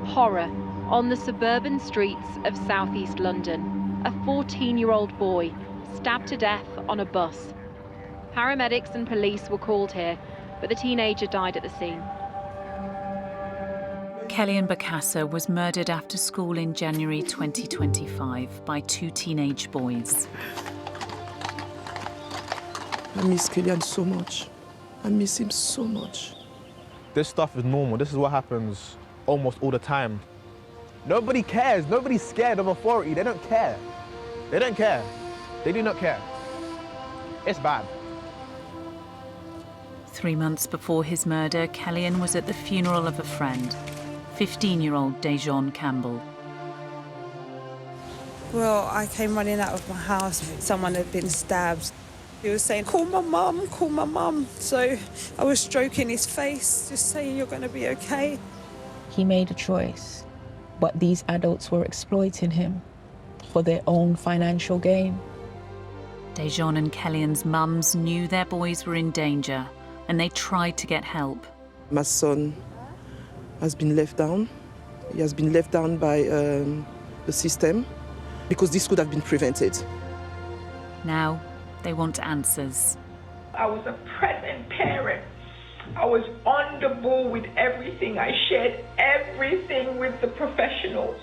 Horror on the suburban streets of southeast London. A 14-year-old boy stabbed to death on a bus. Paramedics and police were called here, but the teenager died at the scene. Kellyanne Bokassa was murdered after school in January 2025 by two teenage boys. I miss Kellyanne so much. I miss him so much. This stuff is normal. This is what happens almost all the time. Nobody cares. Nobody's scared of authority. They don't care. They don't care. They do not care. It's bad. 3 months before his murder, Kellyanne was at the funeral of a friend, 15-year-old Dejon Campbell. Well, I came running out of my house. Someone had been stabbed. He was saying, call my mum, call my mum. So I was stroking his face, just saying, you're going to be okay. He made a choice, but these adults were exploiting him for their own financial gain. Dejon and Kellyanne's mums knew their boys were in danger, and they tried to get help. My son has been left down. He has been left down by the system because this could have been prevented. Now they want answers. I was a present parent. I was on the ball with everything. I shared everything with the professionals.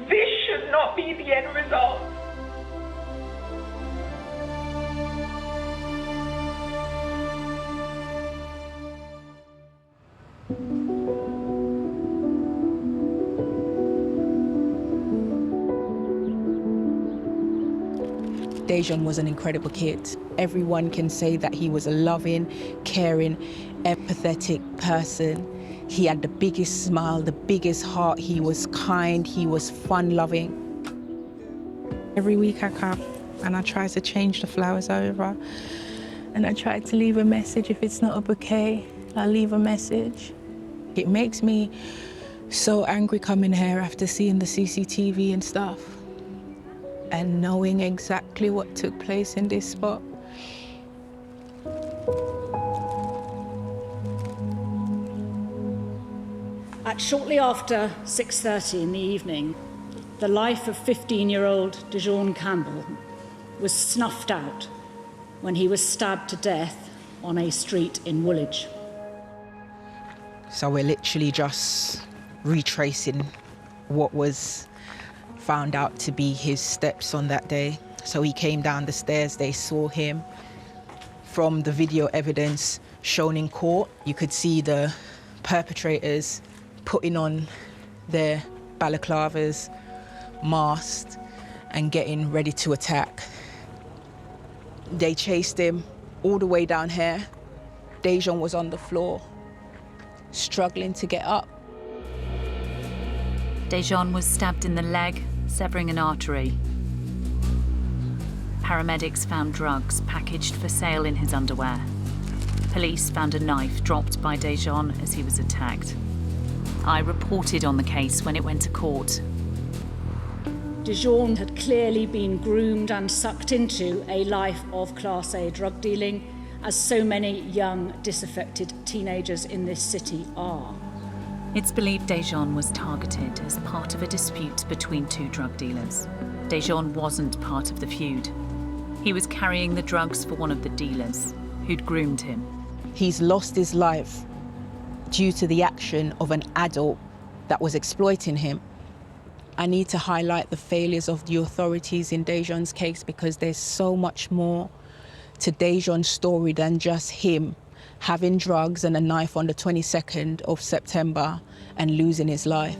This should not be the end result. Dejon was an incredible kid. Everyone can say that he was a loving, caring, empathetic person. He had the biggest smile, the biggest heart. He was kind, he was fun-loving. Every week I come and I try to change the flowers over, and I try to leave a message. If it's not a bouquet, I leave a message. It makes me so angry coming here after seeing the CCTV and stuff, and knowing exactly what took place in this spot. At shortly after 6:30 in the evening, the life of 15-year-old Dejon Campbell was snuffed out when he was stabbed to death on a street in Woolwich. So we're literally just retracing what was found out to be his steps on that day. So he came down the stairs, they saw him. From the video evidence shown in court, you could see the perpetrators putting on their balaclavas, masked, and getting ready to attack. They chased him all the way down here. Dejon was on the floor, struggling to get up. Dejon was stabbed in the leg, severing an artery. Paramedics found drugs packaged for sale in his underwear. Police found a knife dropped by Dejon as he was attacked. I reported on the case when it went to court. Dejon had clearly been groomed and sucked into a life of Class A drug dealing, as so many young, disaffected teenagers in this city are. It's believed Dejon was targeted as part of a dispute between two drug dealers. Dejon wasn't part of the feud. He was carrying the drugs for one of the dealers, who'd groomed him. He's lost his life due to the action of an adult that was exploiting him. I need to highlight the failures of the authorities in Dejon's case because there's so much more to Dejon's story than just him having drugs and a knife on the 22nd of September and losing his life.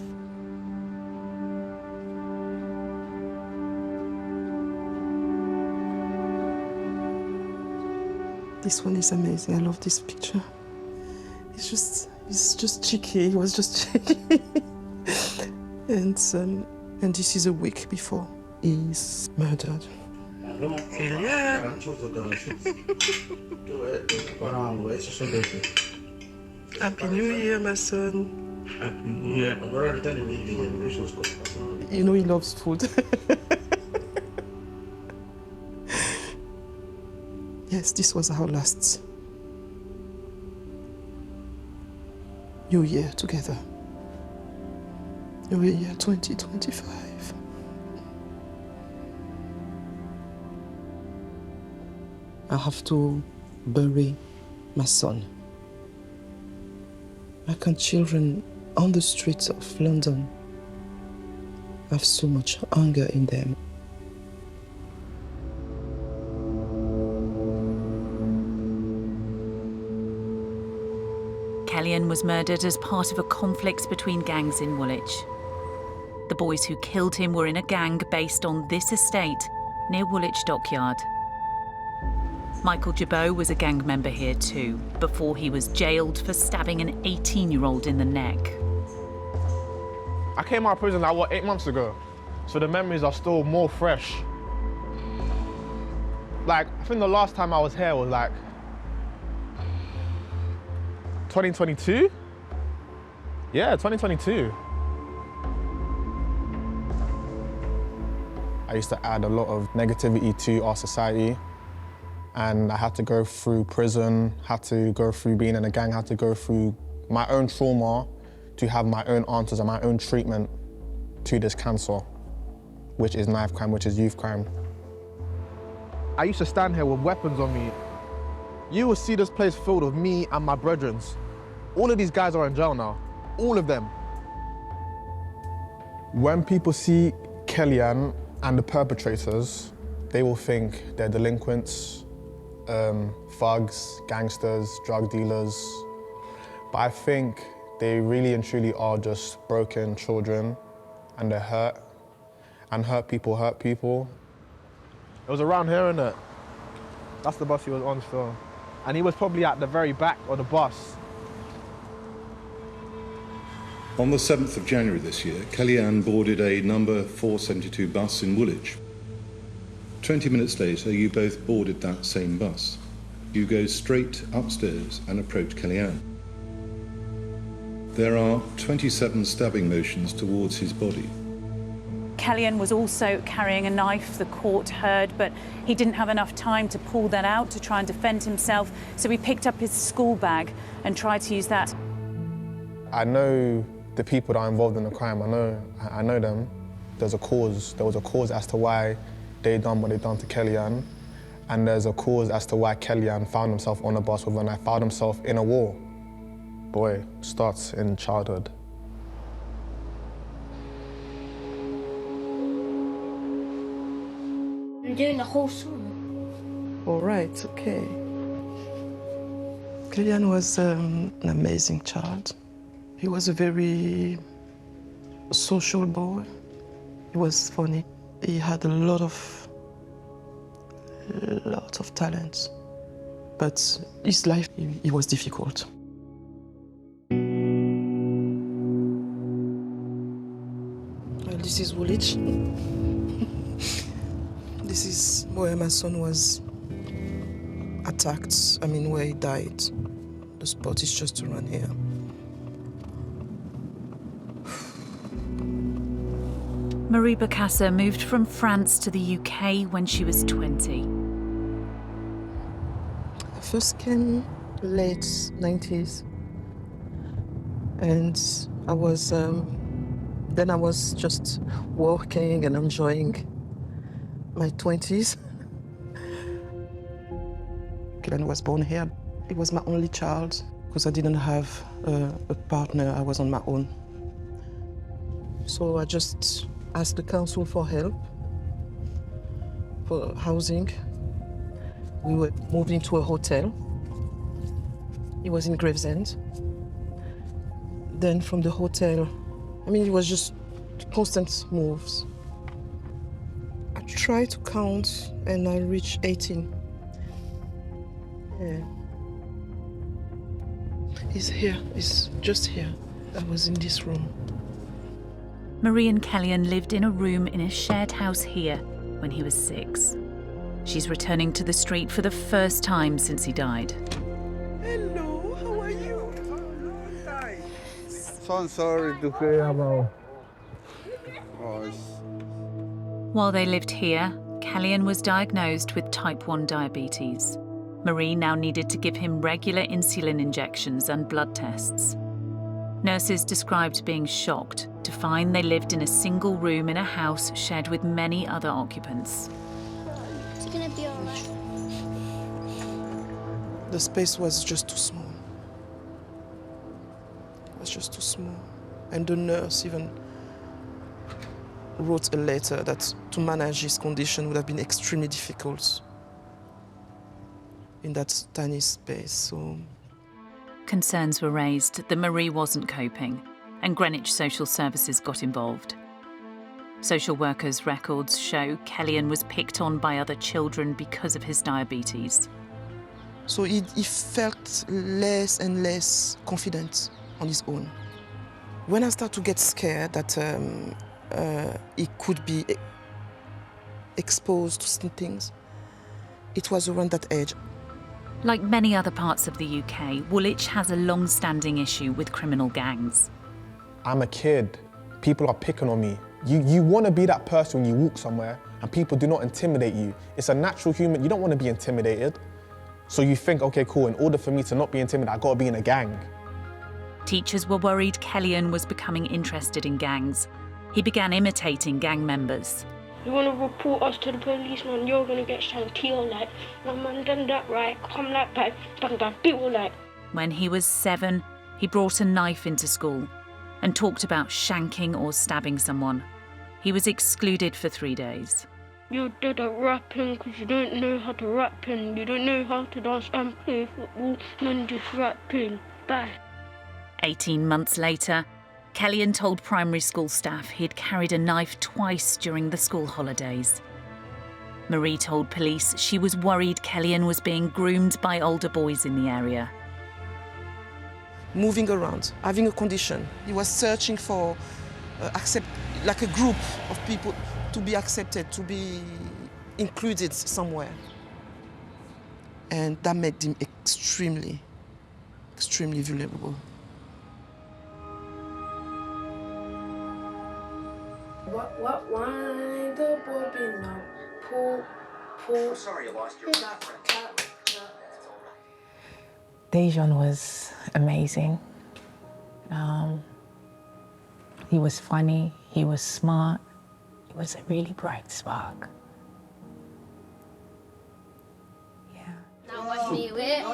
This one is amazing. I love this picture. It's just cheeky. It was just cheeky. And this is a week before he's murdered. Happy New Year, my son. Happy New Year. You know he loves food. Yes, this was our last New Year together. the year 2025. I have to bury my son. I can't children on the streets of London have so much anger in them. Kellyanne was murdered as part of a conflict between gangs in Woolwich. The boys who killed him were in a gang based on this estate near Woolwich Dockyard. Michael Jabot was a gang member here too, before he was jailed for stabbing an 18-year-old in the neck. I came out of prison like, 8 months ago? So the memories are still more fresh. Like, I think the last time I was here was like 2022? Yeah, 2022. I used to add a lot of negativity to our society, and I had to go through prison, had to go through being in a gang, had to go through my own trauma to have my own answers and my own treatment to this cancer, which is knife crime, which is youth crime. I used to stand here with weapons on me. You will see this place filled with me and my brethren. All of these guys are in jail now, all of them. When people see Kellyanne and the perpetrators, they will think they're delinquents, thugs, gangsters, drug dealers. But I think they really and truly are just broken children, and they're hurt. And hurt people. It was around here, innit? That's the bus he was on still. And he was probably at the very back of the bus. On the 7th of January this year, Kellyanne boarded a number 472 bus in Woolwich. 20 minutes later, you both boarded that same bus. You go straight upstairs and approach Kellyanne. There are 27 stabbing motions towards his body. Kellyanne was also carrying a knife, the court heard, but he didn't have enough time to pull that out to try and defend himself, so he picked up his school bag and tried to use that. I know the people that are involved in the crime, I know them. There was a cause as to why they done what they done to Kellyanne, and there's a cause as to why Kellyanne found himself on a bus with a knife, found himself in a war. Boy, starts in childhood. You're doing the whole song. All right, okay. Kellyanne was an amazing child. He was a very social boy. He was funny. He had a lot of talent, but his life, it was difficult. Well, this is Woolwich. This is where my son was attacked, where he died. The spot is just around here. Marie Bokassa moved from France to the UK when she was 20. I first came late 90s, and I was just working and enjoying my 20s. Kellyanne was born here. He was my only child because I didn't have a partner. I was on my own. So I just asked the council for help, for housing. We were moved into a hotel. It was in Gravesend. Then from the hotel, it was just constant moves. I tried to count and I reached 18. Yeah. He's here, he's just here. I was in this room. Marie and Kellyanne lived in a room in a shared house here when he was 6. She's returning to the street for the first time since he died. Hello, how are you? So sorry to hear about. While they lived here, Kellyanne was diagnosed with type 1 diabetes. Marie now needed to give him regular insulin injections and blood tests. Nurses described being shocked to find they lived in a single room in a house shared with many other occupants. Is it gonna be all right? The space was just too small. It was just too small. And the nurse even wrote a letter that to manage his condition would have been extremely difficult in that tiny space. So Concerns were raised that Marie wasn't coping, and Greenwich Social Services got involved. Social workers' records show Kellyanne was picked on by other children because of his diabetes. So he felt less and less confident on his own. When I started to get scared that he could be exposed to some things, it was around that age. Like many other parts of the UK, Woolwich has a long-standing issue with criminal gangs. I'm a kid. People are picking on me. You want to be that person when you walk somewhere and people do not intimidate you. It's a natural human. You don't want to be intimidated. So you think, okay, cool, in order for me to not be intimidated, I've got to be in a gang. Teachers were worried Kellyanne was becoming interested in gangs. He began imitating gang members. You want to report us to the policeman, you're going to get some kill, like, my man done that right, come like that, bang bang, people like. When he was 7, he brought a knife into school and talked about shanking or stabbing someone. He was excluded for 3 days. You did a rapping because you don't know how to rapping, you don't know how to dance and play football, then just rapping. Bye. 18 months later, Kellyanne told primary school staff he'd carried a knife twice during the school holidays. Marie told police she was worried Kellyanne was being groomed by older boys in the area. Moving around, having a condition. He was searching for like a group of people to be accepted, to be included somewhere. And that made him extremely, extremely vulnerable. What wind the bobbin up, pull. Sorry, you lost your friend. Dejan was amazing. He was funny, he was smart, he was a really bright spark. Now watch me whip.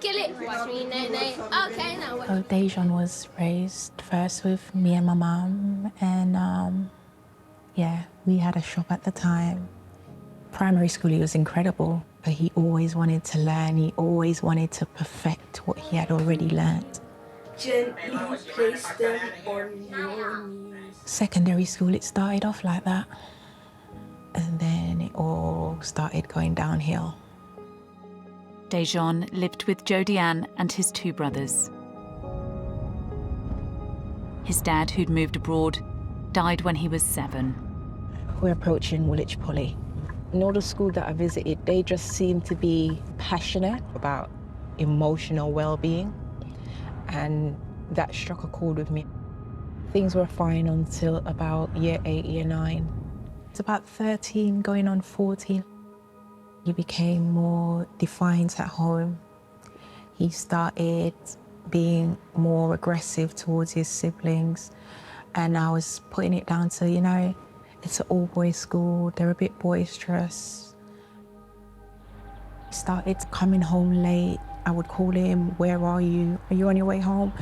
Kill it. Watch me nay. Okay, now watch. So Dejan was raised first with me and my mum, and yeah, we had a shop at the time. Primary school, he was incredible, but he always wanted to learn. He always wanted to perfect what he had already learned. Gently place them on your knees. Secondary school, it started off like that, and then it all started going downhill. Dejan lived with Jodie Ann and his 2 brothers. His dad, who'd moved abroad, died when he was 7. We're approaching Woolwich Poly. In all the schools that I visited, they just seemed to be passionate about emotional well-being, and that struck a chord with me. Things were fine until about year 8, year 9. It's about 13, going on 14. He became more defiant at home. He started being more aggressive towards his siblings, and I was putting it down to, you know, it's an all-boys school, they're a bit boisterous. He started coming home late. I would call him, where are you? Are you on your way home?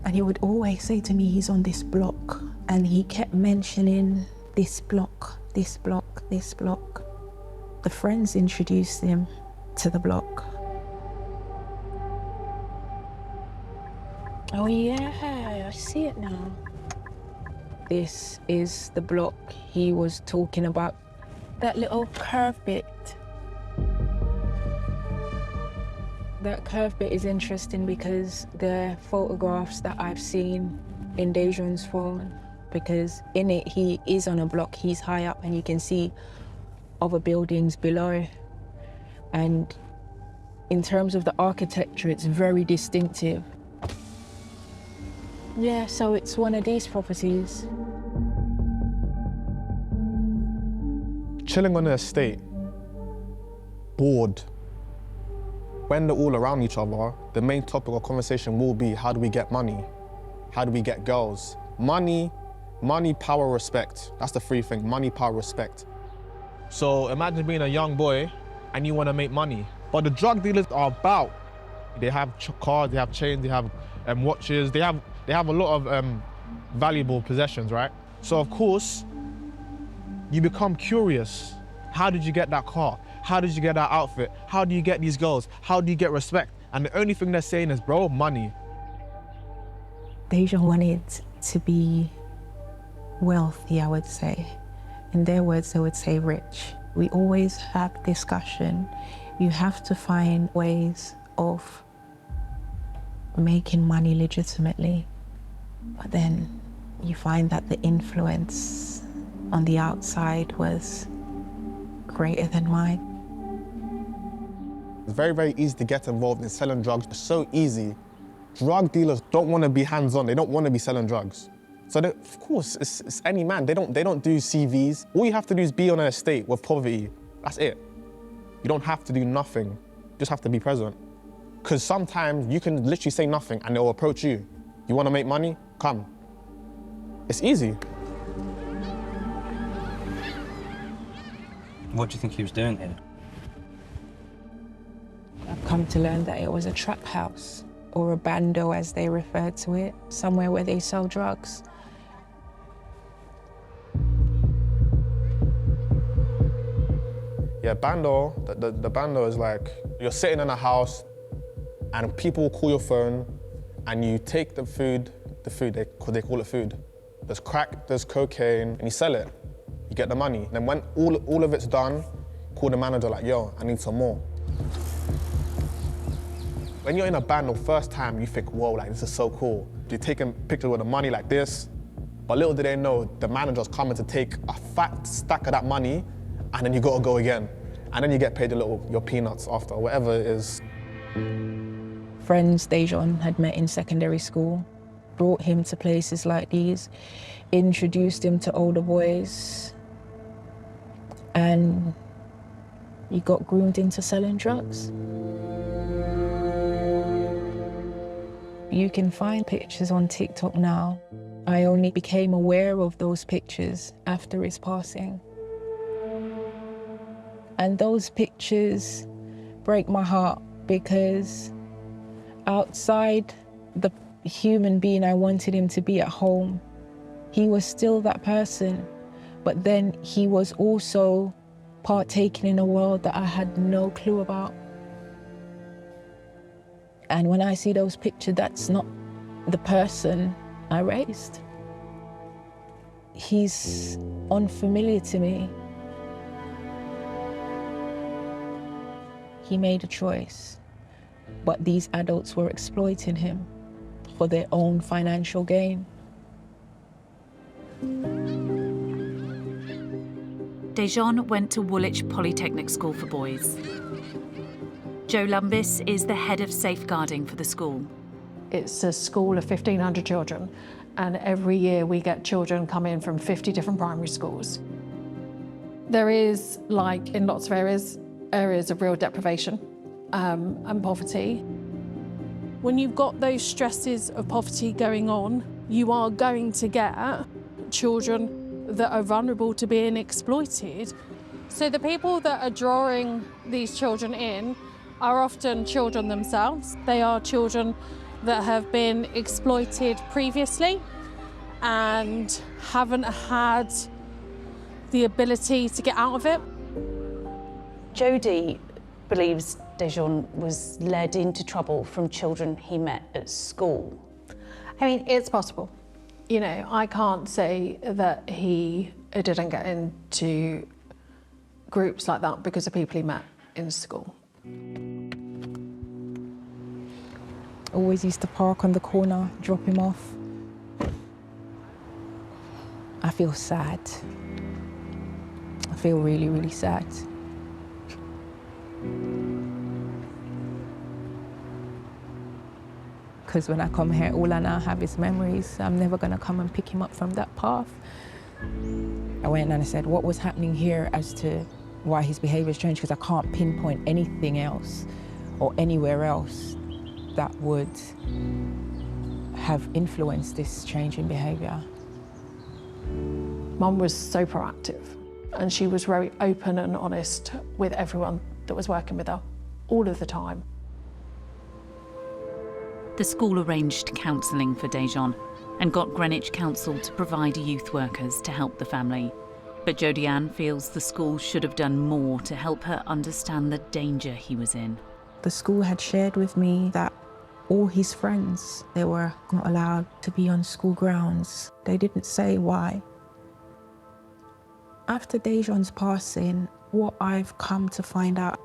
And he would always say to me, he's on this block. And he kept mentioning this block, this block, this block. The friends introduced him to the block. Oh yeah, I see it now. This is the block he was talking about. That little curved bit. That curved bit is interesting because the photographs that I've seen in Dejan's phone, because in it he is on a block, he's high up and you can see other buildings below. And in terms of the architecture, it's very distinctive. Yeah, so it's one of these properties. Chilling on the estate, bored. When they're all around each other, the main topic of conversation will be, how do we get money? How do we get girls? Money, power, respect. That's the three things, money, power, respect. So imagine being a young boy and you want to make money. But the drug dealers are about. They have cars, they have chains, they have watches, they have a lot of valuable possessions, right? So of course, you become curious. How did you get that car? How did you get that outfit? How do you get these girls? How do you get respect? And the only thing they're saying is, bro, money. Dejan wanted to be wealthy, I would say. In their words, they would say rich. We always have discussion. You have to find ways of making money legitimately. But then you find that the influence on the outside was greater than mine. It's very, very easy to get involved in selling drugs. It's so easy. Drug dealers don't want to be hands-on. They don't want to be selling drugs. So of course, it's any man. They don't do CVs. All you have to do is be on an estate with poverty. That's it. You don't have to do nothing. You just have to be present. Because sometimes you can literally say nothing and they'll approach you. You want to make money? Come. It's easy. What do you think he was doing here? I've come to learn that it was a trap house, or a bando as they refer to it, somewhere where they sell drugs. Yeah, bando, the bando is like, you're sitting in a house and people will call your phone and you take the food, they call it food. There's crack, there's cocaine, and you sell it. You get the money. And then when all of it's done, call the manager like, yo, I need some more. When you're in a band the first time, you think, whoa, like this is so cool. You're taking pictures with the money like this, but little do they know, the manager's coming to take a fat stack of that money, and then you gotta go again. And then you get paid your peanuts after, whatever it is. Friends Dejan had met in secondary school, brought him to places like these, introduced him to older boys, and he got groomed into selling drugs. You can find pictures on TikTok now. I only became aware of those pictures after his passing. And those pictures break my heart because outside the human being I wanted him to be at home, he was still that person, but then he was also partaking in a world that I had no clue about. And when I see those pictures, that's not the person I raised. He's unfamiliar to me. He made a choice, but these adults were exploiting him for their own financial gain. Dejan went to Woolwich Polytechnic School for Boys. Joe Lumbis is the head of safeguarding for the school. It's a school of 1,500 children, and every year we get children come in from 50 different primary schools. There is, like in lots of areas of real deprivation and poverty. When you've got those stresses of poverty going on, you are going to get children that are vulnerable to being exploited. So the people that are drawing these children in are often children themselves. They are children that have been exploited previously and haven't had the ability to get out of it. Jodie believes Dejan was led into trouble from children he met at school. I mean, it's possible. You know, I can't say that he didn't get into groups like that because of people he met in school. Always used to park on the corner, drop him off. I feel sad. I feel really, really sad. Because when I come here, all I now have is memories. I'm never going to come and pick him up from that path. I went and I said, what was happening here as to why his behaviour is strange, because I can't pinpoint anything else or anywhere else that would have influenced this change in behaviour. Mum was so proactive and she was very open and honest with everyone that was working with her, all of the time. The school arranged counselling for Dejan and got Greenwich Council to provide youth workers to help the family. But Jodie Ann feels the school should have done more to help her understand the danger he was in. The school had shared with me that all his friends, they were not allowed to be on school grounds. They didn't say why. After Dejan's passing, what I've come to find out,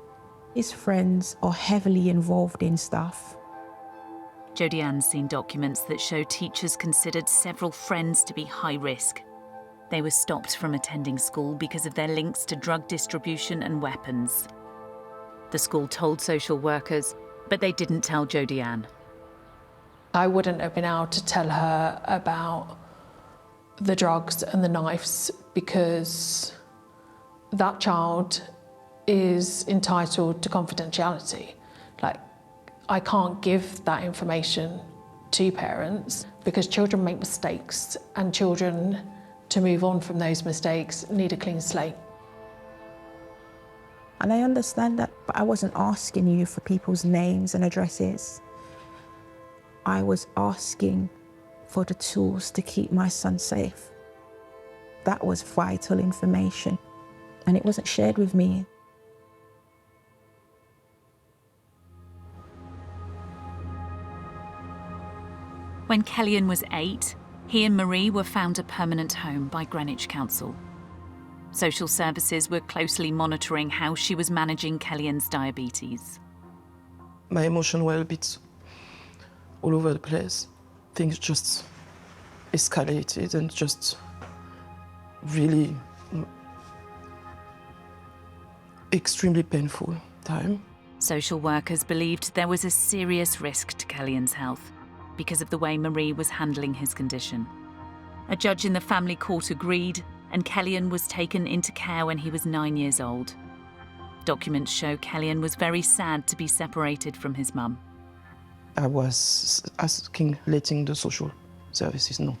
his friends are heavily involved in stuff. Jodie Ann's seen documents that show teachers considered several friends to be high risk. They were stopped from attending school because of their links to drug distribution and weapons. The school told social workers, but they didn't tell Jodie Ann. I wouldn't have been able to tell her about the drugs and the knives because that child is entitled to confidentiality. Like, I can't give that information to parents because children make mistakes and children, to move on from those mistakes, need a clean slate. And I understand that, but I wasn't asking you for people's names and addresses. I was asking for the tools to keep my son safe. That was vital information, and it wasn't shared with me. When Kellyanne was 8, he and Marie were found a permanent home by Greenwich Council. Social services were closely monitoring how she was managing Kellyanne's diabetes. My emotions were a bit all over the place. Things just escalated and just really extremely painful time. Social workers believed there was a serious risk to Kellyanne's health because of the way Marie was handling his condition. A judge in the family court agreed, and Kellyanne was taken into care when he was 9 years old. Documents show Kellyanne was very sad to be separated from his mum. I was letting the social services know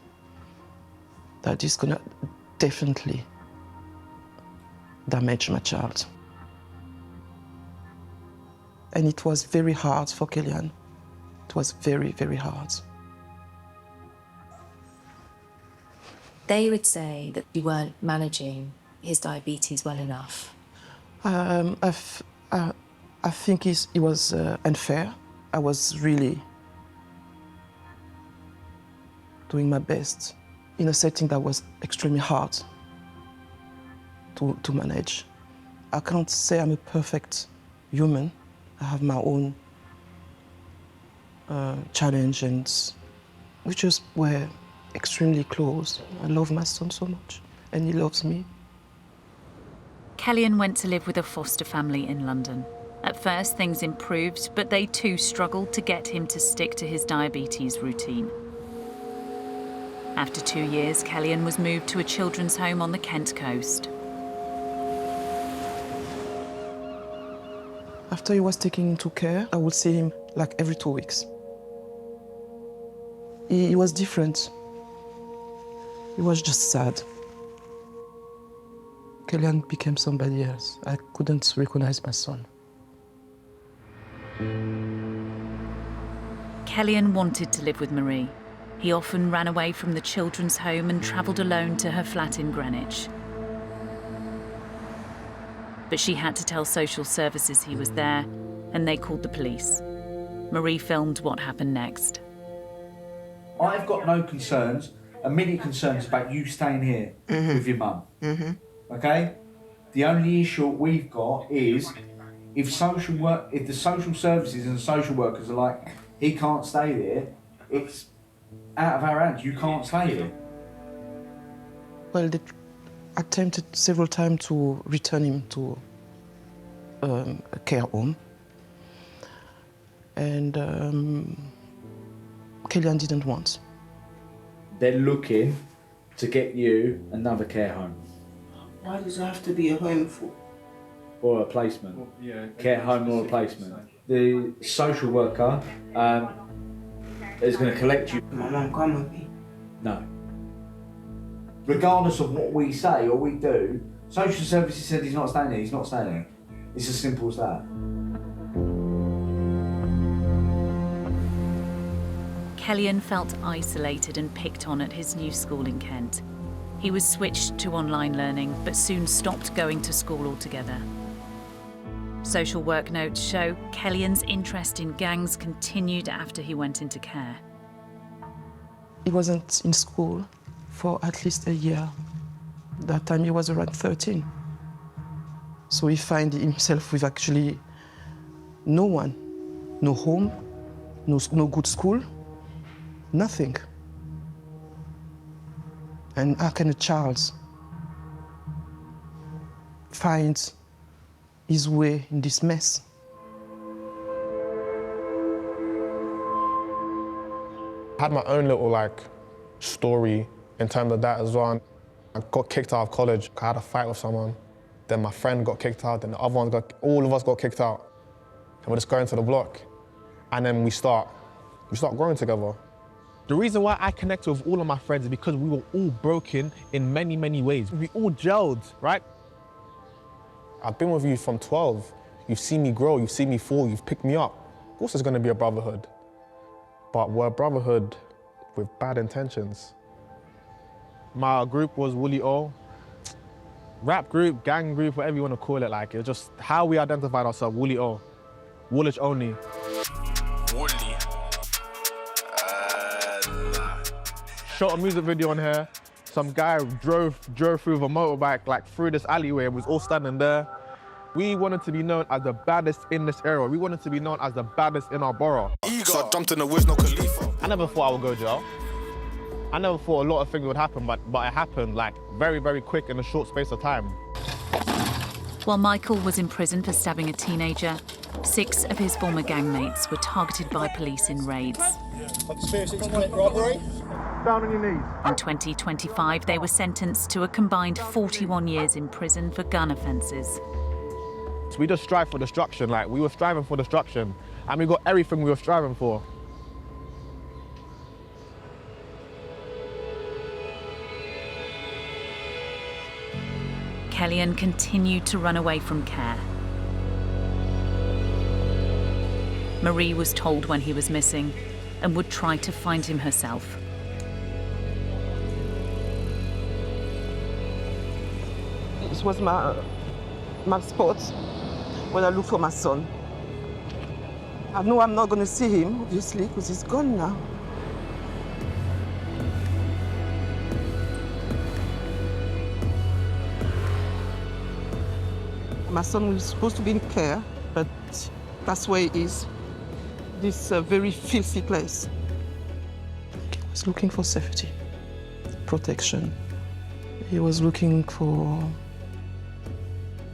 that it's gonna definitely damage my child. And it was very hard for Kellyanne. It was very, very hard. They would say that you weren't managing his diabetes well enough. I think it was unfair. I was really doing my best in a setting that was extremely hard to manage. I can't say I'm a perfect human. I have my own challenge, and we just were extremely close. I love my son so much, and he loves me. Kellyanne went to live with a foster family in London. At first, things improved, but they too struggled to get him to stick to his diabetes routine. After 2 years, Kellyanne was moved to a children's home on the Kent coast. After he was taken into care, I would see him like every 2 weeks. He was different. He was just sad. Kellyanne became somebody else. I couldn't recognize my son. Kellyanne wanted to live with Marie. He often ran away from the children's home and travelled alone to her flat in Greenwich. But she had to tell social services he was there, and they called the police. Marie filmed what happened next. I've got no concerns, immediate concerns about you staying here with your mum. Okay? The only issue we've got is if the social services and social workers are like, he can't stay there, it's out of our hands. You can't stay here. Well, they attempted several times to return him to a care home. And Kellyanne didn't want. They're looking to get you another care home. Why does it have to be a home for? Or a placement. Care home or a placement. The social worker, is going to collect you. My mum come with me. No. Regardless of what we say or we do, social services said he's not staying there, he's not staying there. It's as simple as that. Kellyanne felt isolated and picked on at his new school in Kent. He was switched to online learning, but soon stopped going to school altogether. Social work notes show Kellyanne's interest in gangs continued after he went into care. He wasn't in school for at least a year. That time he was around 13. So he found himself with actually no one, no home, no good school, nothing. And how can a child find his way in this mess? I had my own little story in terms of that as well. I got kicked out of college. I had a fight with someone. Then my friend got kicked out. Then the other ones all of us got kicked out. And we're just going to the block. And then we start growing together. The reason why I connected with all of my friends is because we were all broken in many, many ways. We all gelled, right? I've been with you from 12. You've seen me grow, you've seen me fall, you've picked me up. Of course there's gonna be a brotherhood. But we're a brotherhood with bad intentions. My group was Woolly O. Rap group, gang group, whatever you want to call it, it was just how we identified ourselves, Woolly O. Woolwich only. Woolly. Shot a music video on here. Some guy drove through with a motorbike through this alleyway and was all standing there. We wanted to be known as the baddest in this era. We wanted to be known as the baddest in our borough. So I jumped in the Wiz, no Khalifa. I never thought I would go to jail. I never thought a lot of things would happen, but it happened very, very quick in a short space of time. While Michael was in prison for stabbing a teenager, 6 of his former gangmates were targeted by police in raids. Conspiracy to commit robbery. Down on your knees. In 2025, they were sentenced to a combined 41 years in prison for gun offences. So we just strive for destruction, we were striving for destruction, and we got everything we were striving for. Kellyanne continued to run away from care. Marie was told when he was missing and would try to find him herself. It was my spot when I look for my son. I know I'm not going to see him, obviously, because he's gone now. My son was supposed to be in care, but that's where he is. This very filthy place. He was looking for safety, protection. He was looking for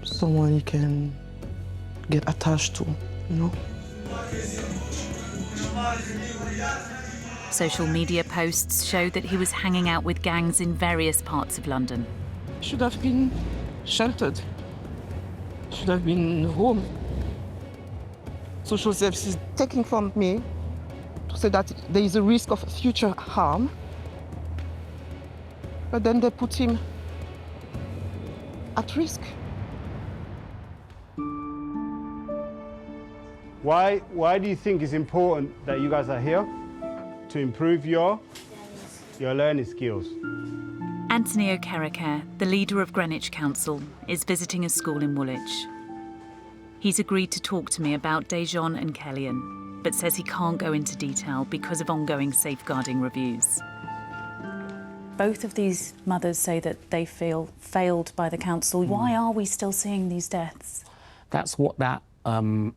someone he can get attached to, Social media posts show that he was hanging out with gangs in various parts of London. He should have been sheltered. Should have been home. Social services taking from me to say that there is a risk of future harm, but then they put him at risk. Why do you think it's important that you guys are here? To improve your learning skills. Anthony O'Kerricker, the leader of Greenwich Council, is visiting a school in Woolwich. He's agreed to talk to me about Dejan and Kellyanne, but says he can't go into detail because of ongoing safeguarding reviews. Both of these mothers say that they feel failed by the council. Why are we still seeing these deaths? That's what that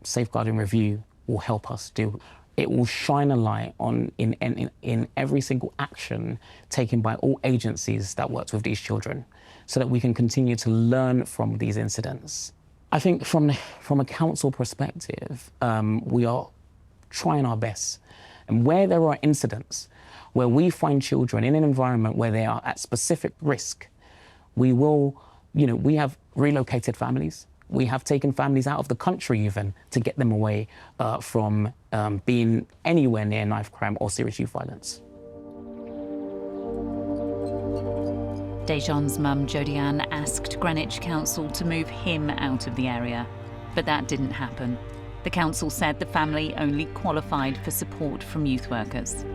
safeguarding review will help us do. It will shine a light on in every single action taken by all agencies that works with these children, so that we can continue to learn from these incidents. I think from a council perspective, we are trying our best. And where there are incidents where we find children in an environment where they are at specific risk, we will, we have relocated families. We have taken families out of the country even to get them away from being anywhere near knife crime or serious youth violence. Dejan's mum, Jodianne, asked Greenwich Council to move him out of the area, but that didn't happen. The council said the family only qualified for support from youth workers.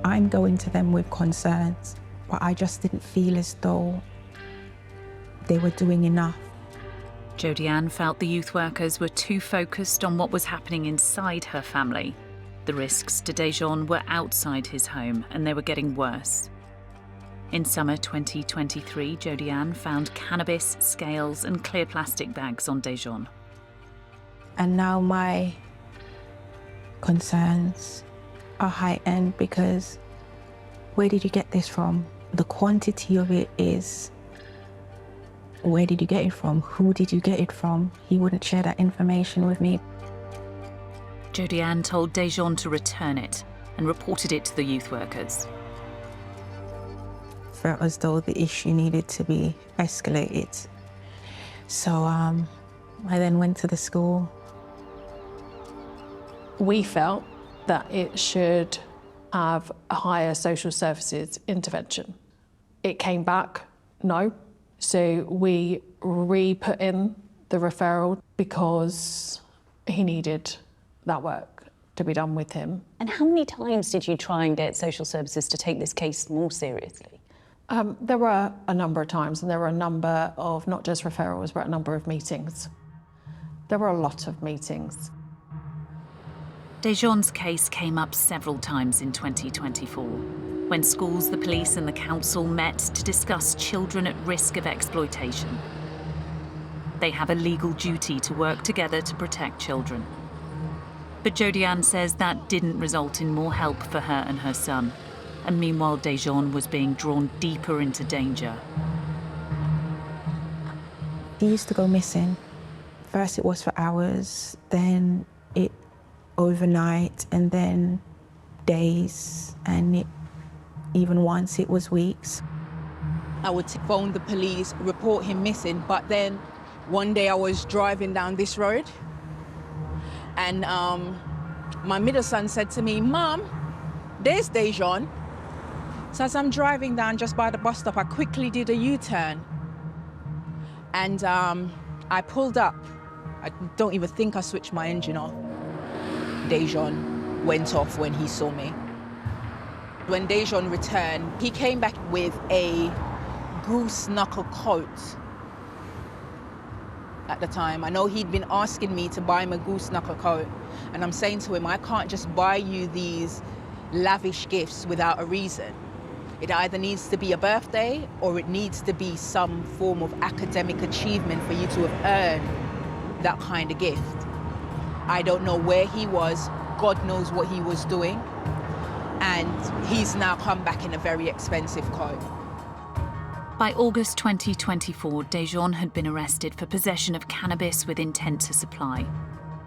I'm going to them with concerns, but I just didn't feel as though they were doing enough. Jodianne felt the youth workers were too focused on what was happening inside her family. The risks to Dejan were outside his home, and they were getting worse. In summer 2023, Jodianne found cannabis, scales and clear plastic bags on Dejan. And now my concerns are heightened because where did you get this from? The quantity of it is, where did you get it from? Who did you get it from? He wouldn't share that information with me. Jodianne told Dejan to return it and reported it to the youth workers. Felt as though the issue needed to be escalated. So I then went to the school. We felt that it should have a higher social services intervention. It came back, no. So we re-put in the referral because he needed that work to be done with him. And how many times did you try and get social services to take this case more seriously? There were a number of times, and there were a number of, not just referrals, but a number of meetings. There were a lot of meetings. Dejan's case came up several times in 2024, when schools, the police and the council met to discuss children at risk of exploitation. They have a legal duty to work together to protect children. But Jodianne says that didn't result in more help for her and her son. And meanwhile, Dejan was being drawn deeper into danger. He used to go missing. First it was for hours, then it overnight, and then days, and even once it was weeks. I would phone the police, report him missing, but then one day I was driving down this road and my middle son said to me, "Mom, there's Dejan." So as I'm driving down just by the bus stop, I quickly did a U-turn and I pulled up. I don't even think I switched my engine off. Dejan went off when he saw me. When Dejan returned, he came back with a goose knuckle coat at the time. I know he'd been asking me to buy him a goose knuckle coat, and I'm saying to him, I can't just buy you these lavish gifts without a reason. It either needs to be a birthday or it needs to be some form of academic achievement for you to have earned that kind of gift. I don't know where he was, God knows what he was doing, and he's now come back in a very expensive coat. By August 2024, Dejan had been arrested for possession of cannabis with intent to supply,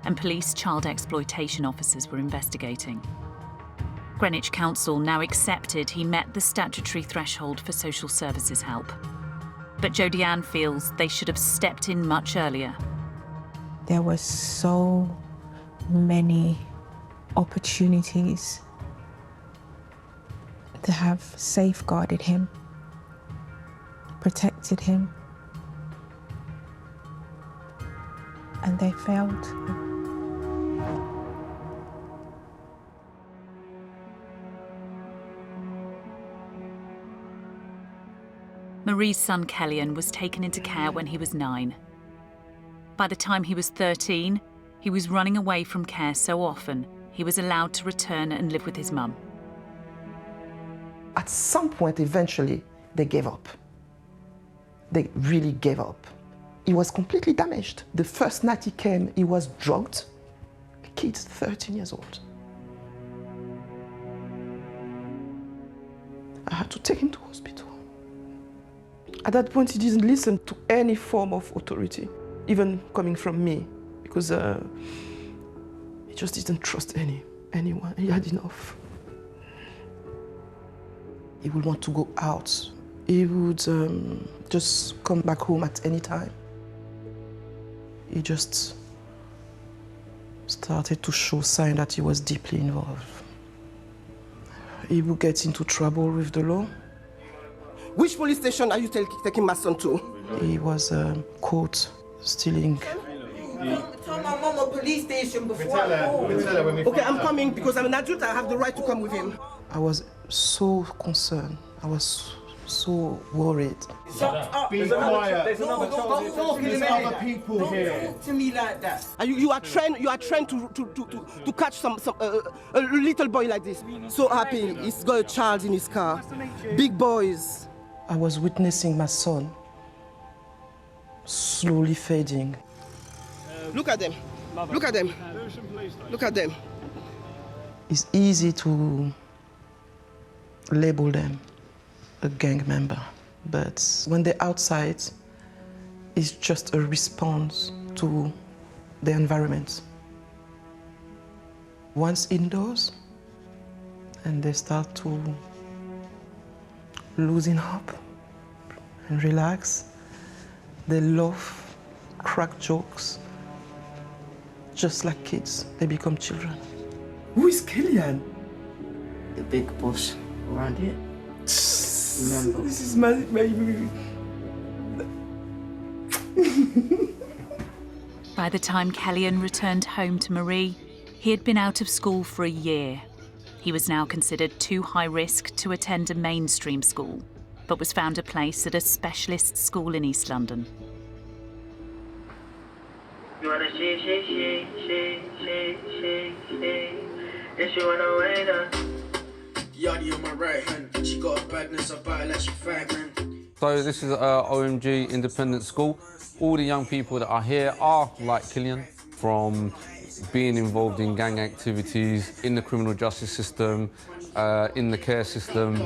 and police child exploitation officers were investigating. Greenwich Council now accepted he met the statutory threshold for social services help. But Jodianne feels they should have stepped in much earlier. There were so many opportunities to have safeguarded him, protected him, and they failed. Marie's son Kellyan was taken into care when he was 9. By the time he was 13, he was running away from care so often he was allowed to return and live with his mum. At some point, eventually, they gave up. They really gave up. He was completely damaged. The first night he came, he was drugged. A kid, 13 years old. I had to take him to hospital. At that point, he didn't listen to any form of authority, even coming from me, because he just didn't trust anyone. He had enough. He would want to go out. He would just come back home at any time. he just started to show signs that he was deeply involved. He would get into trouble with the law. Which police station are you taking my son to? He was caught stealing. Tell my mom a police station before I go. Okay, I'm coming because I'm an adult. I have the right to come with him. I was so concerned. I was so worried. Shut up. Be quiet. There's other people here. Don't talk to me like that. You are trained to catch a little boy like this. So happy he's got a child in his car. Big boys. I was witnessing my son slowly fading. Look at them. Look at them. Look at them. It's easy to label them a gang member, but when they're outside, it's just a response to the environment. Once indoors, and they start to loosen up and relax, they laugh, crack jokes, just like kids, they become children. Who is Killian? The big boss around here. Remember? This is my baby. By the time Kellyanne returned home to Marie, he had been out of school for a year. He was now considered too high risk to attend a mainstream school, but was found a place at a specialist school in East London. You wanna she, if you wanna wait up. Yardie on my right hand, she got a badness about it like she fragment. So this is OMG Independent School. All the young people that are here are like Killian, from being involved in gang activities, in the criminal justice system, in the care system.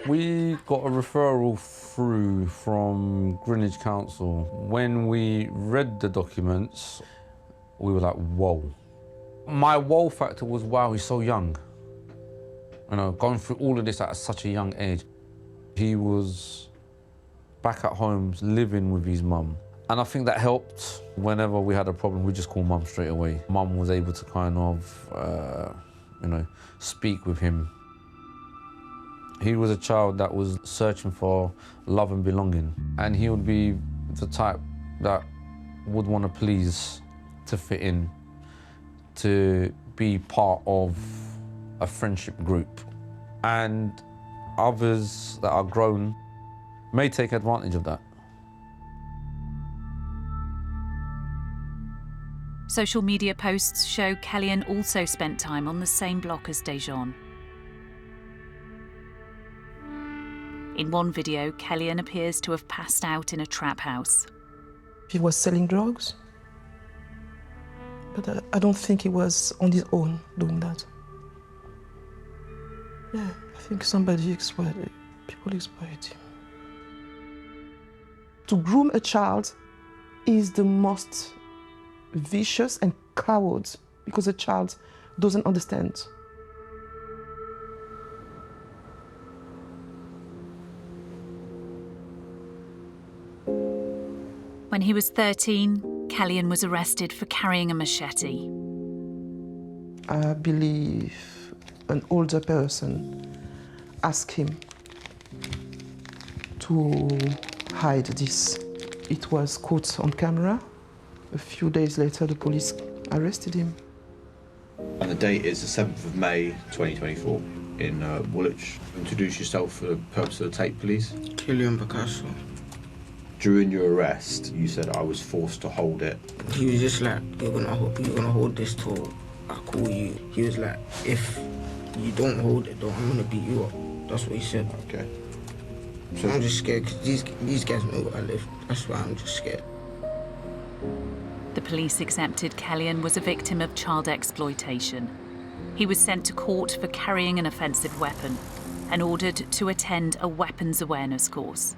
We got a referral through from Greenwich Council. When we read the documents, we were like, whoa. My whoa factor was, wow, he's so young. You know, going through all of this at such a young age. He was back at home living with his mum. And I think that helped. Whenever we had a problem, we just called mum straight away. Mum was able to kind of, you know, speak with him. He was a child that was searching for love and belonging. And he would be the type that would want to please, to fit in, to be part of a friendship group. And others that are grown may take advantage of that. Social media posts show Kellyanne also spent time on the same block as Dejan. In one video, Kellyanne appears to have passed out in a trap house. He was selling drugs, but I don't think he was on his own doing that. Yeah, I think somebody exploited, people exploited him. To groom a child is the most vicious and coward, because a child doesn't understand. When he was 13, Kellyanne was arrested for carrying a machete. I believe an older person asked him to hide this. It was caught on camera. A few days later, the police arrested him. And the date is the 7th of May 2024 in Woolwich. Introduce yourself for the purpose of the tape, please. Killian Picasso. During your arrest, you said I was forced to hold it. He was just like, you're gonna hold this till I call you. He was like, if you don't hold it, though, I'm gonna beat you up. That's what he said. Okay. So I'm just scared because these guys know where I live. That's why I'm just scared. The police accepted Kellyanne was a victim of child exploitation. He was sent to court for carrying an offensive weapon and ordered to attend a weapons awareness course.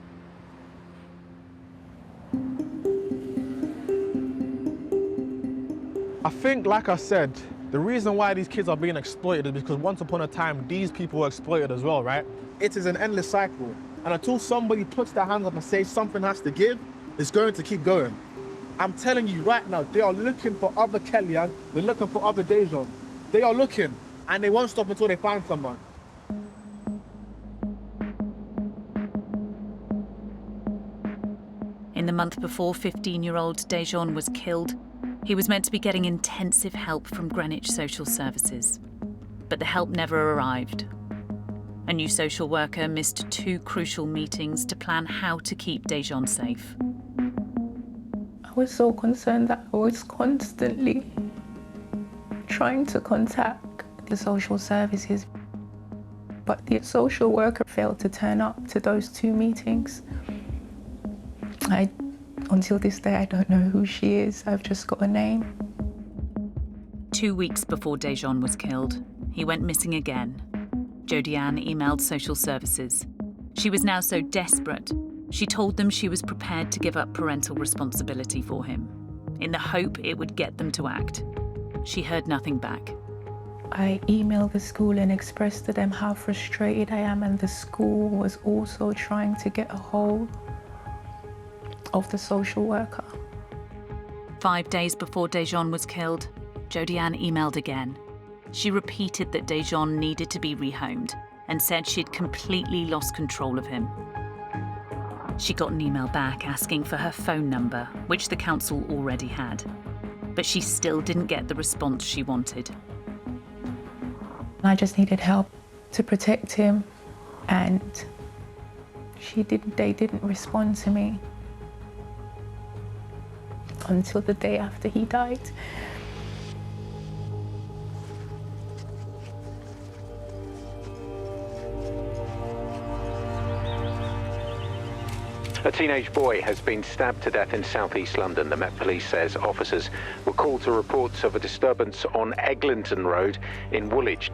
I think, like I said, the reason why these kids are being exploited is because once upon a time, these people were exploited as well, right? It is an endless cycle. And until somebody puts their hands up and says something has to give, it's going to keep going. I'm telling you right now, they are looking for other Kellyanne, they're looking for other Dejon. They are looking, and they won't stop until they find someone. In the month before 15-year-old Dejon was killed, he was meant to be getting intensive help from Greenwich Social Services. But the help never arrived. A new social worker missed 2 crucial meetings to plan how to keep Dejon safe. I was so concerned that I was constantly trying to contact the social services, but the social worker failed to turn up to those 2 meetings. Until this day, I don't know who she is. I've just got a name. 2 weeks before Dejon was killed, he went missing again. Jodianne emailed social services. She was now so desperate, she told them she was prepared to give up parental responsibility for him, in the hope it would get them to act. She heard nothing back. I emailed the school and expressed to them how frustrated I am, and the school was also trying to get a hold of the social worker. 5 days before Dejon was killed, Jodianne emailed again. She repeated that Dejon needed to be rehomed and said she'd completely lost control of him. She got an email back asking for her phone number, which the council already had. But she still didn't get the response she wanted. I just needed help to protect him, and they didn't respond to me until the day after he died. A teenage boy has been stabbed to death in southeast London. The Met Police says officers were called to reports of a disturbance on Eglinton Road in Woolwich.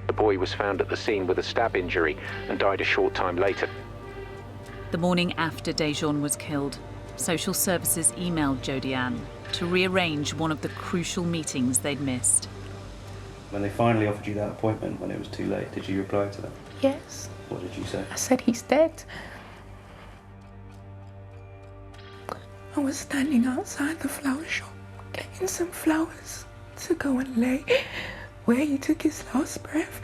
The boy was found at the scene with a stab injury and died a short time later. The morning after Dejon was killed, social services emailed Jodianne to rearrange one of the crucial meetings they'd missed. When they finally offered you that appointment when it was too late, did you reply to them? Yes. What did you say? I said he's dead. I was standing outside the flower shop, getting some flowers to go and lay where he took his last breath.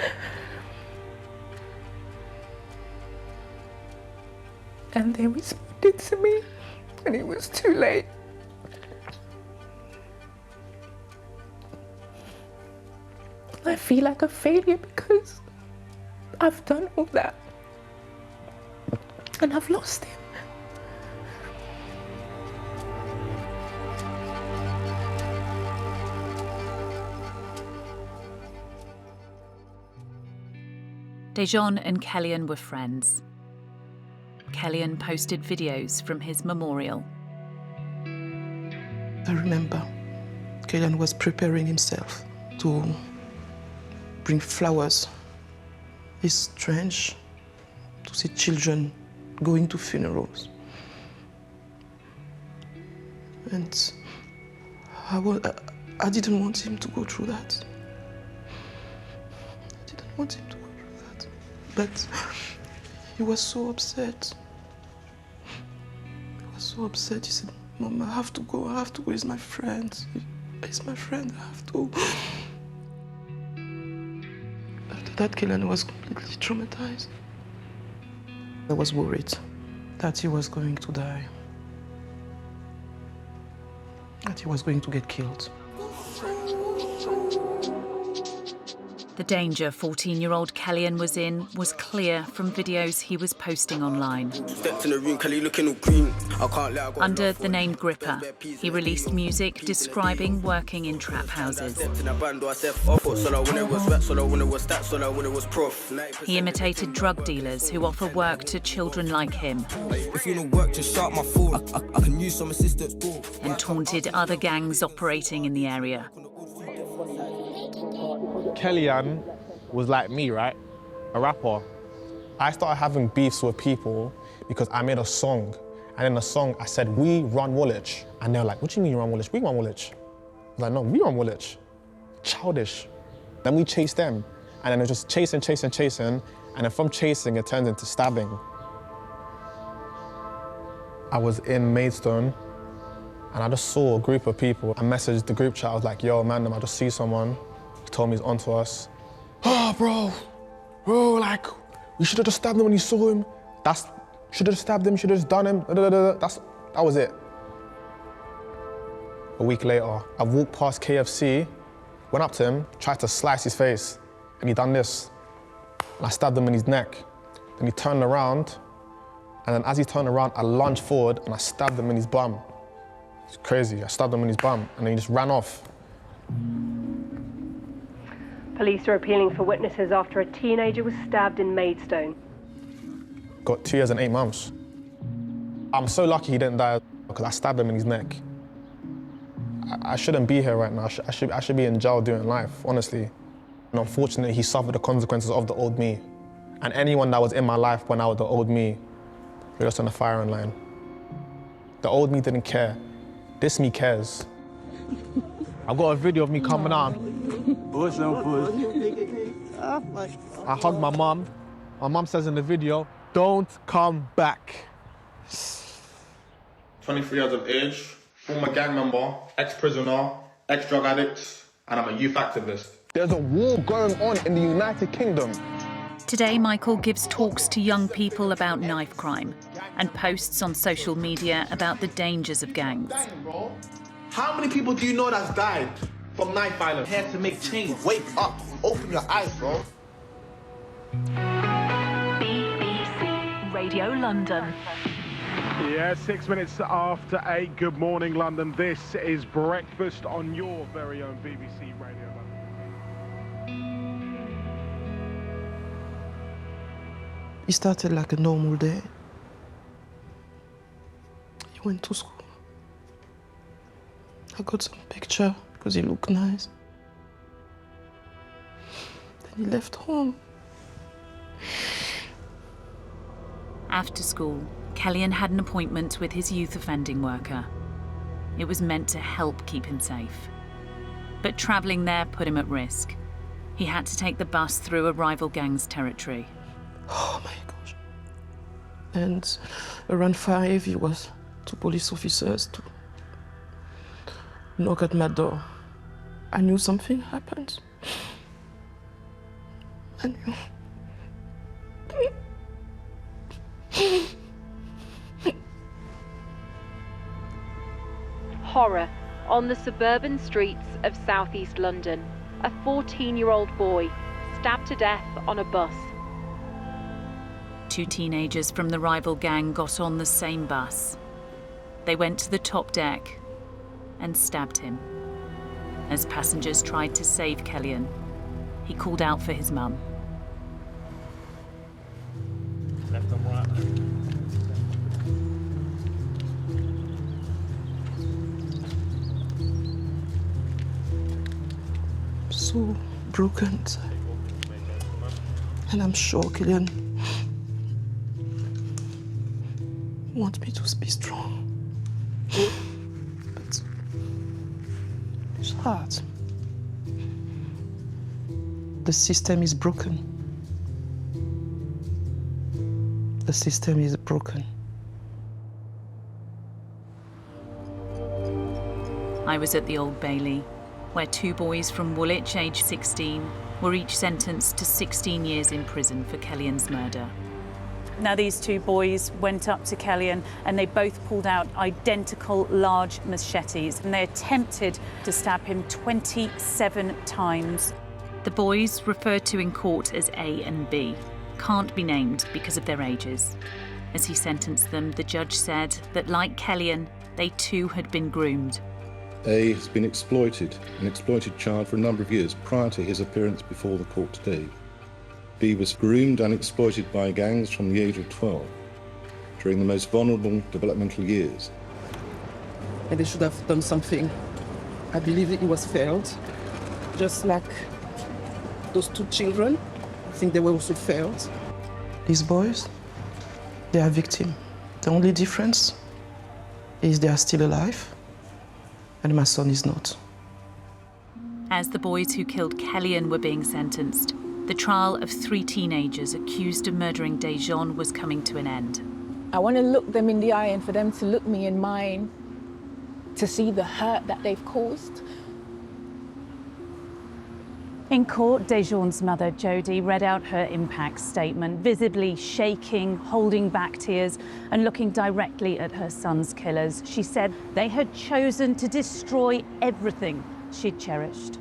And they responded to me, and it was too late. I feel like a failure because I've done all that, and I've lost him. Dejon and Kellyanne were friends. Kellyanne posted videos from his memorial. I remember Kellyanne was preparing himself to bring flowers. It's strange to see children going to funerals. And I didn't want him to go through that. I didn't want him to go through that. But he was so upset. He was so upset. He said, Mom, I have to go. He's my friend. He's my friend. I have to. After that, Kellyanne was completely traumatized. I was worried that he was going to die, that he was going to get killed. The danger 14-year-old Kellyanne was in was clear from videos he was posting online. Under the name Gripper, he released music describing working in trap houses. He imitated drug dealers who offer work to children like him. If you don't work, just shout my phone. I can use some assistance. And taunted other gangs operating in the area. Kellyanne was like me, right? A rapper. I started having beefs with people because I made a song. And in the song, I said, we run Woolwich. And they were like, what do you mean you run Woolwich? We run Woolwich. I was like, no, we run Woolwich. Childish. Then we chased them. And then it was just chasing. And then from chasing, it turned into stabbing. I was in Maidstone, And I just saw a group of people. I messaged the group chat. I was like, yo, man, I just see someone. He told me he's onto us. Oh, bro, like, we should have just stabbed him when you saw him. Should have stabbed him, should have just done him. That was it. A week later, I walked past KFC, went up to him, tried to slice his face, and he done this. And I stabbed him in his neck. Then he turned around, and then as he turned around, I lunged forward and I stabbed him in his bum. It's crazy. I stabbed him in his bum, and then he just ran off. Police are appealing for witnesses after a teenager was stabbed in Maidstone. Got 2 years and 8 months. I'm so lucky he didn't die because I stabbed him in his neck. I shouldn't be here right now. I should be in jail doing life, honestly. And unfortunately, he suffered the consequences of the old me. And anyone that was in my life when I was the old me, we're just on the firing line. The old me didn't care. This me cares. I've got a video of me coming out. I hugged my mum. My mum says in the video, don't come back. 23 years of age, former gang member, ex-prisoner, ex-drug addict, and I'm a youth activist. There's a war going on in the United Kingdom. Today, Michael gives talks to young people about knife crime and posts on social media about the dangers of gangs. How many people do you know that's died from knife violence? Here to make change. Wake up. Open your eyes, bro. BBC Radio London. Yeah, 6 minutes after 8. Good morning, London. This is breakfast on your very own BBC Radio London. It started like a normal day. He went to school. I got some picture because he looked nice. Then he left home. After school, Kellyanne had an appointment with his youth offending worker. It was meant to help keep him safe. But travelling there put him at risk. He had to take the bus through a rival gang's territory. Oh my gosh. And around 5, he was 2 police officers to knock at my door. I knew something happened. I knew. Horror on the suburban streets of southeast London. A 14-year-old boy stabbed to death on a bus. 2 teenagers from the rival gang got on the same bus. They went to the top deck and stabbed him. As passengers tried to save Kellyanne, he called out for his mum. Left and right. So broken inside. And I'm sure Kellyanne wants me to be strong. But it's hard. The system is broken. The system is broken. I was at the Old Bailey, where 2 boys from Woolwich, aged 16, were each sentenced to 16 years in prison for Kellyanne's murder. Now these 2 boys went up to Kellyanne and they both pulled out identical large machetes and they attempted to stab him 27 times. The boys, referred to in court as A and B, can't be named because of their ages. As he sentenced them, the judge said that, like Kellyanne, they too had been groomed. A has been an exploited child for a number of years prior to his appearance before the court today. B was groomed and exploited by gangs from the age of 12 during the most vulnerable developmental years. And they should have done something. I believe it was failed. Just like those 2 children, I think they were also failed. These boys, they are victims. The only difference is they are still alive, and my son is not. As the boys who killed Kellyanne were being sentenced, the trial of 3 teenagers accused of murdering Dejan was coming to an end. I want to look them in the eye and for them to look me in mine to see the hurt that they've caused. In court, Dejan's mother, Jodie, read out her impact statement, visibly shaking, holding back tears and looking directly at her son's killers. She said they had chosen to destroy everything she'd cherished.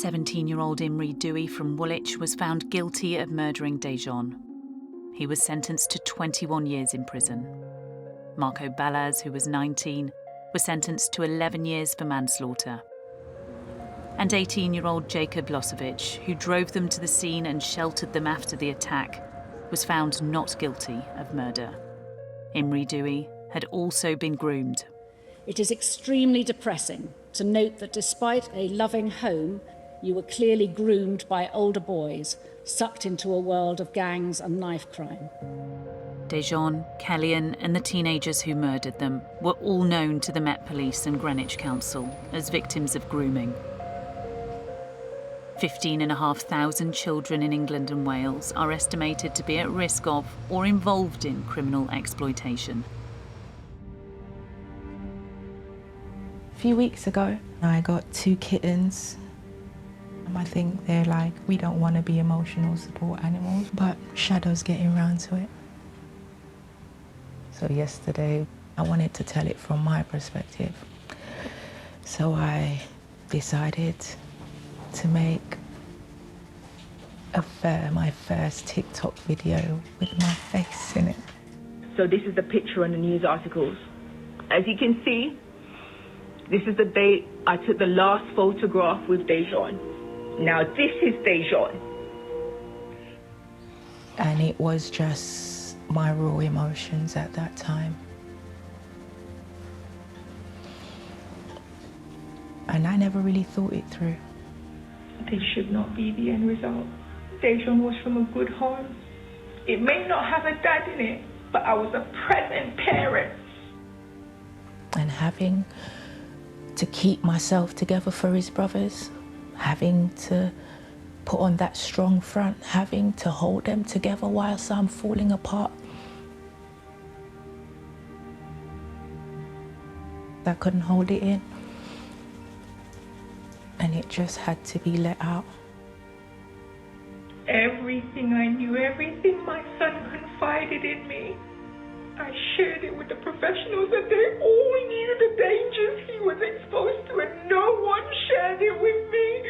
17-year-old Imre Dewey from Woolwich was found guilty of murdering Dejan. He was sentenced to 21 years in prison. Marco Balaz, who was 19, was sentenced to 11 years for manslaughter. And 18-year-old Jacob Losevich, who drove them to the scene and sheltered them after the attack, was found not guilty of murder. Imre Dewey had also been groomed. It is extremely depressing to note that despite a loving home, you were clearly groomed by older boys, sucked into a world of gangs and knife crime. Dejan, Kellyanne and the teenagers who murdered them were all known to the Met Police and Greenwich Council as victims of grooming. 15,500 children in England and Wales are estimated to be at risk of or involved in criminal exploitation. A few weeks ago, I got 2 kittens. I think they're like, we don't want to be emotional support animals, but Shadow's getting round to it. So yesterday, I wanted to tell it from my perspective. So I decided to make my first TikTok video with my face in it. So this is the picture in the news articles. As you can see, this is the day I took the last photograph with Dejan. Now this is Dejan. And it was just my raw emotions at that time. And I never really thought it through. This should not be the end result. Dejan was from a good home. It may not have a dad in it, but I was a present parent. And having to keep myself together for his brothers, having to put on that strong front, having to hold them together whilst I'm falling apart. I couldn't hold it in. And it just had to be let out. Everything I knew, everything my son confided in me, I shared it with the professionals and they all knew the dangers he was exposed to and no one shared it with me.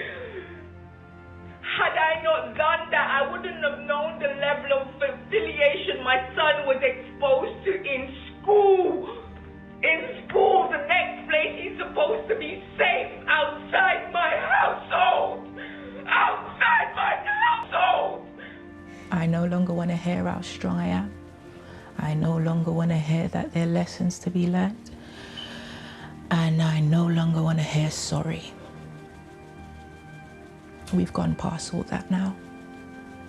Had I not done that, I wouldn't have known the level of affiliation my son was exposed to in school. In school, the next place he's supposed to be safe, outside my household. Outside my household! I no longer want to hear how strong I am. I no longer want to hear that there are lessons to be learned. And I no longer want to hear sorry. We've gone past all that now.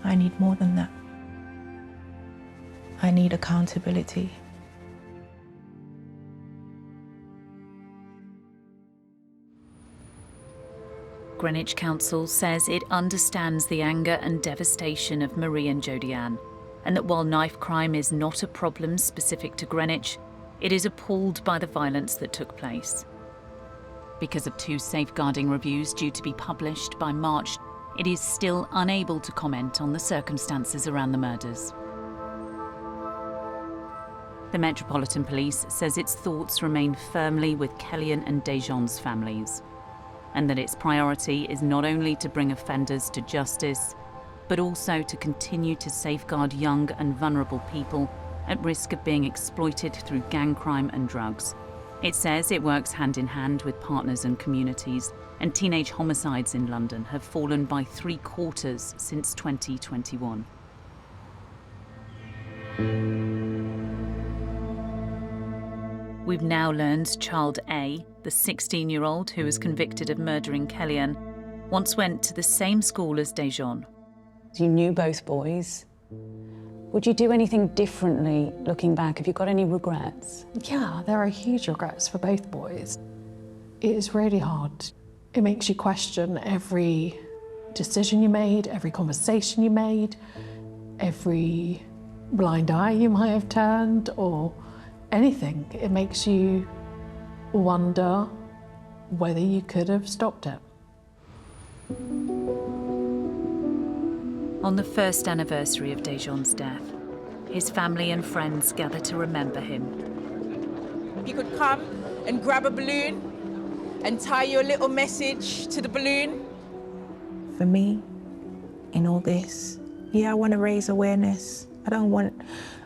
I need more than that. I need accountability. Greenwich Council says it understands the anger and devastation of Marie and Jodie Ann, and that while knife crime is not a problem specific to Greenwich, it is appalled by the violence that took place. Because of 2 safeguarding reviews due to be published by March, it is still unable to comment on the circumstances around the murders. The Metropolitan Police says its thoughts remain firmly with Kellyanne and Dejan's families, and that its priority is not only to bring offenders to justice, but also to continue to safeguard young and vulnerable people at risk of being exploited through gang crime and drugs. It says it works hand in hand with partners and communities, and teenage homicides in London have fallen by 3/4 since 2021. We've now learned child A, the 16-year-old who was convicted of murdering Kellyanne, once went to the same school as Dejan. You knew both boys. Would you do anything differently looking back? Have you got any regrets? Yeah, there are huge regrets for both boys. It is really hard. It makes you question every decision you made, every conversation you made, every blind eye you might have turned, or anything. It makes you wonder whether you could have stopped it. On the first anniversary of Dejon's death, his family and friends gather to remember him. If you could come and grab a balloon and tie your little message to the balloon. For me, in all this, I want to raise awareness. I don't want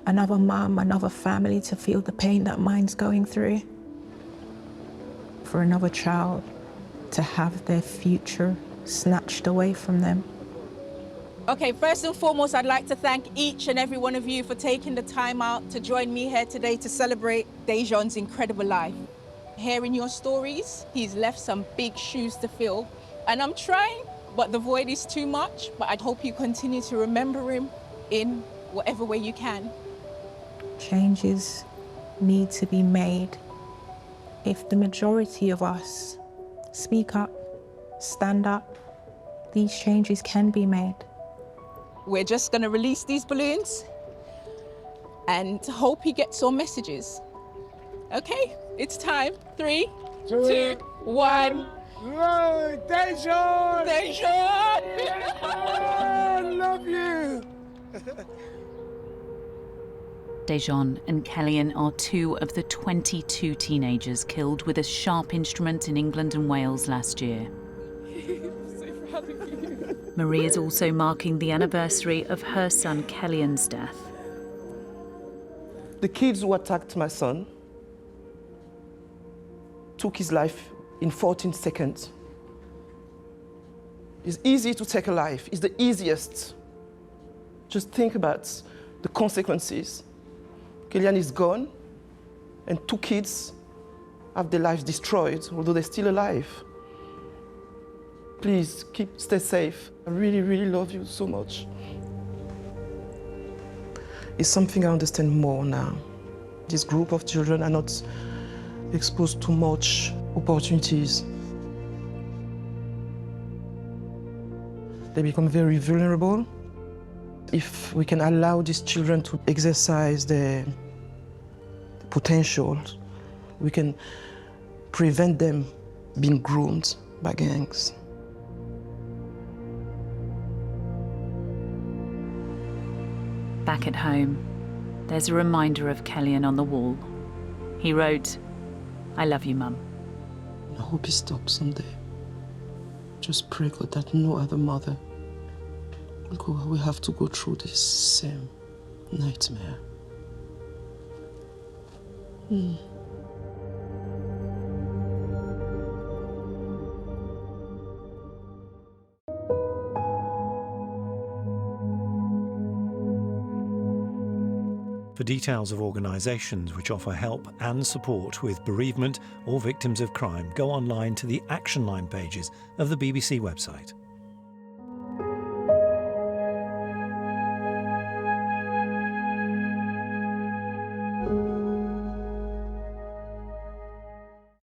another mum, another family to feel the pain that mine's going through. For another child to have their future snatched away from them. Okay, first and foremost, I'd like to thank each and every one of you for taking the time out to join me here today to celebrate Dejon's incredible life. Hearing your stories, he's left some big shoes to fill, and I'm trying, but the void is too much. But I hope you continue to remember him in whatever way you can. Changes need to be made. If the majority of us speak up, stand up, these changes can be made. We're just going to release these balloons and hope he gets your messages. Okay, it's time. 3, 2, 1. Hey, Dejon! Dejon! I love you! Dejon and Kellyanne are 2 of the 22 teenagers killed with a sharp instrument in England and Wales last year. I'm so proud of you. Marie is also marking the anniversary of her son Kellyanne's death. The kids who attacked my son took his life in 14 seconds. It's easy to take a life. It's the easiest. Just think about the consequences. Kellyanne is gone, and 2 kids have their lives destroyed, although they're still alive. Please, stay safe. I really, really love you so much. It's something I understand more now. This group of children are not exposed to much opportunities. They become very vulnerable. If we can allow these children to exercise their potential, we can prevent them being groomed by gangs. Back at home, there's a reminder of Kellyanne on the wall. He wrote, "I love you, Mum." I hope it stops someday. Just pray God that no other mother will have to go through this same nightmare. For details of organisations which offer help and support with bereavement or victims of crime, go online to the Action Line pages of the BBC website.